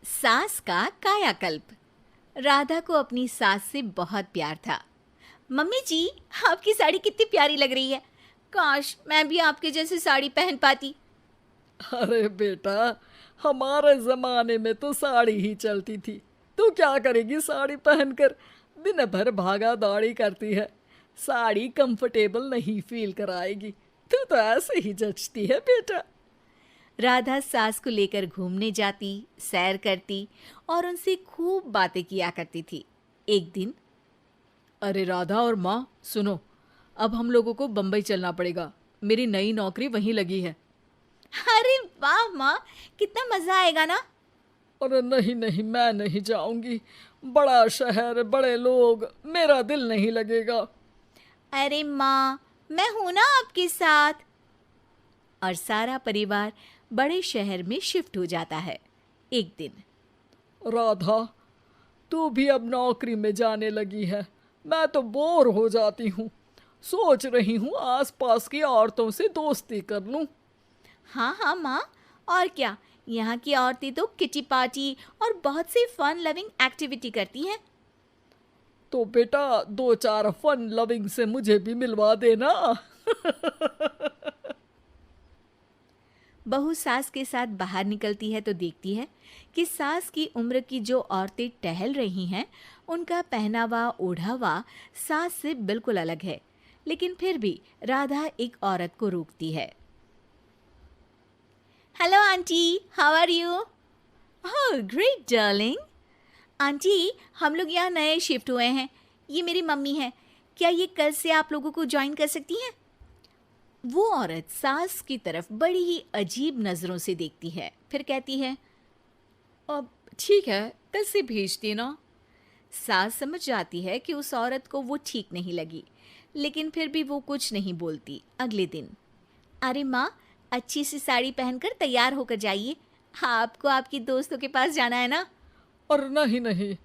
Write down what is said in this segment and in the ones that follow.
सास का कायाकल्प। राधा को अपनी सास से बहुत प्यार था। मम्मी जी, आपकी साड़ी कितनी प्यारी लग रही है। काश मैं भी आपके जैसी साड़ी पहन पाती। अरे बेटा, हमारे जमाने में तो साड़ी ही चलती थी। तू क्या करेगी साड़ी पहनकर? दिन भर भागा दौड़ी करती है। साड़ी कंफर्टेबल नहीं फील कराएगी। तू तो ऐसे ही जचती है बेटा। राधा सास को लेकर घूमने जाती, सैर करती और उनसे खूब बातें किया करती थी। एक दिन, अरे राधा और माँ सुनो, अब हम लोगों को बम्बई चलना पड़ेगा। मेरी नई नौकरी वहीं लगी है। अरे वाह माँ, कितना मजा आएगा ना। अरे नहीं नहीं, मैं नहीं जाऊंगी। बड़ा शहर, बड़े लोग, मेरा दिल नहीं लगेगा। अरे माँ, मैं हूं ना आपके साथ। और सारा परिवार बड़े शहर में शिफ्ट हो जाता है। एक दिन, राधा, तू भी अब नौकरी में जाने लगी है। मैं तो बोर हो जाती हूँ। सोच रही हूँ आसपास की औरतों से दोस्ती कर लूँ। हाँ हाँ माँ, और क्या। यहाँ की औरतें तो किटी पार्टी और बहुत सी फन लविंग एक्टिविटी करती हैं। तो बेटा, दो चार फन लविंग से मुझे भी मिलवा देना। बहू सास के साथ बाहर निकलती है तो देखती है कि सास की उम्र की जो औरतें टहल रही हैं, उनका पहनावा ओढ़ावा सास से बिल्कुल अलग है। लेकिन फिर भी राधा एक औरत को रोकती है। Hello aunty, how are you? Oh great darling. Aunty, हम लोग यहाँ नए शिफ्ट हुए हैं। ये मेरी मम्मी है। क्या ये कल से आप लोगों को ज्वाइन कर सकती हैं? वो औरत सास की तरफ बड़ी ही अजीब नज़रों से देखती है, फिर कहती है, अब ठीक है, कल से भेज देना। सास समझ जाती है कि उस औरत को वो ठीक नहीं लगी, लेकिन फिर भी वो कुछ नहीं बोलती। अगले दिन, अरे माँ, अच्छी सी साड़ी पहनकर तैयार होकर जाइए। आपको आपकी दोस्तों के पास जाना है ना। और नहीं नहीं,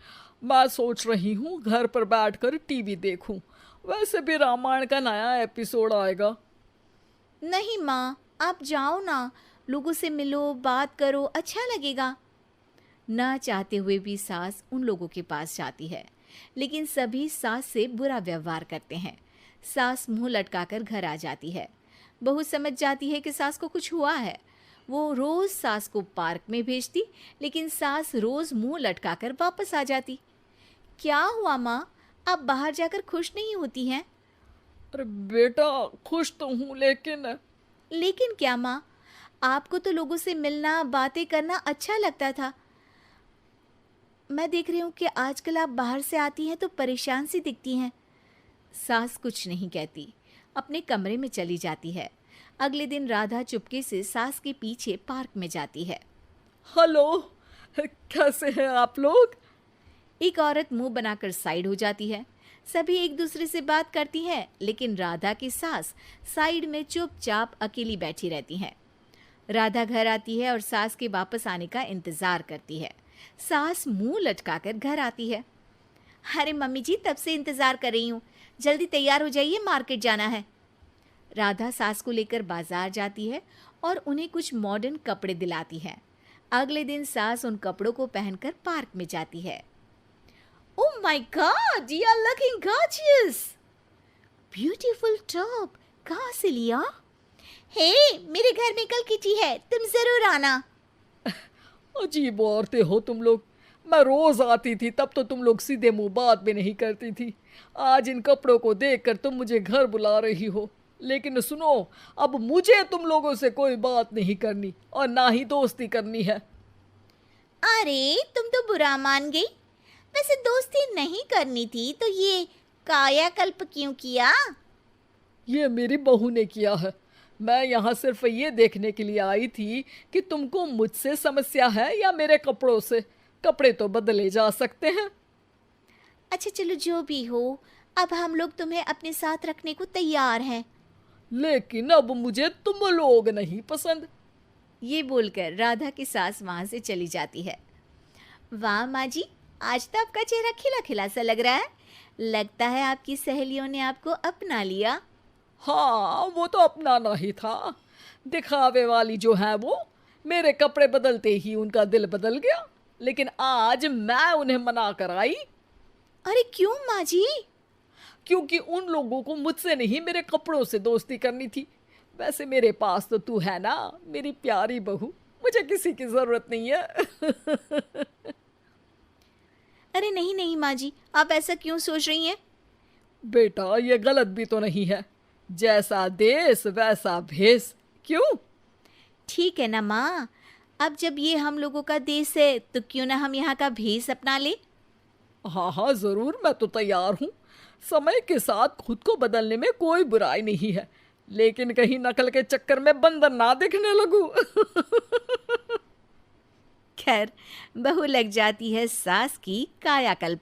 मैं सोच रही हूँ घर पर बैठकर टीवी देखूं। वैसे भी रामायण का नया एपिसोड आएगा। नहीं माँ, आप जाओ ना, लोगों से मिलो, बात करो, अच्छा लगेगा। ना चाहते हुए भी सास उन लोगों के पास जाती है, लेकिन सभी सास से बुरा व्यवहार करते हैं। सास मुंह लटकाकर घर आ जाती है। बहू समझ जाती है कि सास को कुछ हुआ है। वो रोज सास को पार्क में भेजती, लेकिन सास रोज मुंह लटकाकर वापस आ जाती। क्या हुआ माँ, आप बाहर जाकर खुश नहीं होती हैं? अरे बेटा, खुश तो हूँ लेकिन लेकिन क्या माँ, आपको तो लोगों से मिलना, बातें करना अच्छा लगता था। मैं देख रही हूँ कि आजकल आप बाहर से आती हैं तो परेशान सी दिखती हैं। सास कुछ नहीं कहती, अपने कमरे में चली जाती है। अगले दिन राधा चुपके से सास के पीछे पार्क में जाती है। हेलो, कैसे हैं आप लोग? एक औरत मुंह बनाकर साइड हो जाती है। सभी एक दूसरे से बात करती हैं, लेकिन राधा की सास साइड में चुपचाप अकेली बैठी रहती हैं। राधा घर आती है और सास के वापस आने का इंतजार करती है। सास मुंह लटकाकर घर आती है। अरे मम्मी जी, तब से इंतजार कर रही हूँ, जल्दी तैयार हो जाइए, मार्केट जाना है। राधा सास को लेकर बाजार जाती है और उन्हें कुछ मॉडर्न कपड़े दिलाती है। अगले दिन सास उन कपड़ों को पहनकर पार्क में जाती है। Oh my god, you are looking gorgeous. Beautiful top, कहाँ से लिया? हे, मेरे घर में कल किटी है, तुम जरूर आना। अजीब औरतें हो तुम लोग। मैं रोज आती थी तब तो तुम लोग सीधे मुंह बात भी नहीं करती थी। आज इन कपड़ों को देखकर तुम मुझे घर बुला रही हो। लेकिन सुनो, अब मुझे तुम लोगों से कोई बात नहीं करनी और ना ही दोस्ती करनी है। अरे तुम तो बुरा मान गई। वैसे दोस्ती नहीं करनी थी तो ये कायाकल्प क्यों किया? ये मेरी बहू ने किया है। मैं यहाँ सिर्फ ये देखने के लिए आई थी कि तुमको मुझसे समस्या है या मेरे कपड़ों से। कपड़े तो बदले जा सकते हैं। अच्छा चलो, जो भी हो, अब हम लोग तुम्हें अपने साथ रखने को तैयार हैं। लेकिन अब मुझे तुम लोग नहीं पसंद। ये बोलकर राधा की सास वहां से चली जाती है। वाह माँ जी, आज तो आपका चेहरा खिला खिला सा लग रहा है। लगता है आपकी सहेलियों ने आपको अपना लिया। हाँ, वो तो अपनाना ही था। दिखावे वाली जो है वो, मेरे कपड़े बदलते ही उनका दिल बदल गया। लेकिन आज मैं उन्हें मना कर आई, अरे क्यों माँ जी? क्योंकि उन लोगों को मुझसे नहीं मेरे कपड़ों से दोस्ती करनी थी। वैसे मेरे पास तो तू है ना, मेरी प्यारी बहू, मुझे किसी की जरूरत नहीं है। अरे नहीं नहीं माँ जी, आप ऐसा क्यों सोच रही हैं? बेटा ये गलत भी तो नहीं है, जैसा देश वैसा भेष। क्यों? ठीक है ना माँ, अब जब ये हम लोगों का देश है तो क्यों ना हम यहाँ का भेष अपना ले। हाँ हाँ जरूर, मैं तो तैयार हूँ। समय के साथ खुद को बदलने में कोई बुराई नहीं है, लेकिन कहीं नकल के चक्कर में बंदर ना दिखने लगूं। खैर, बहू लग जाती है सास की कायाकल्प।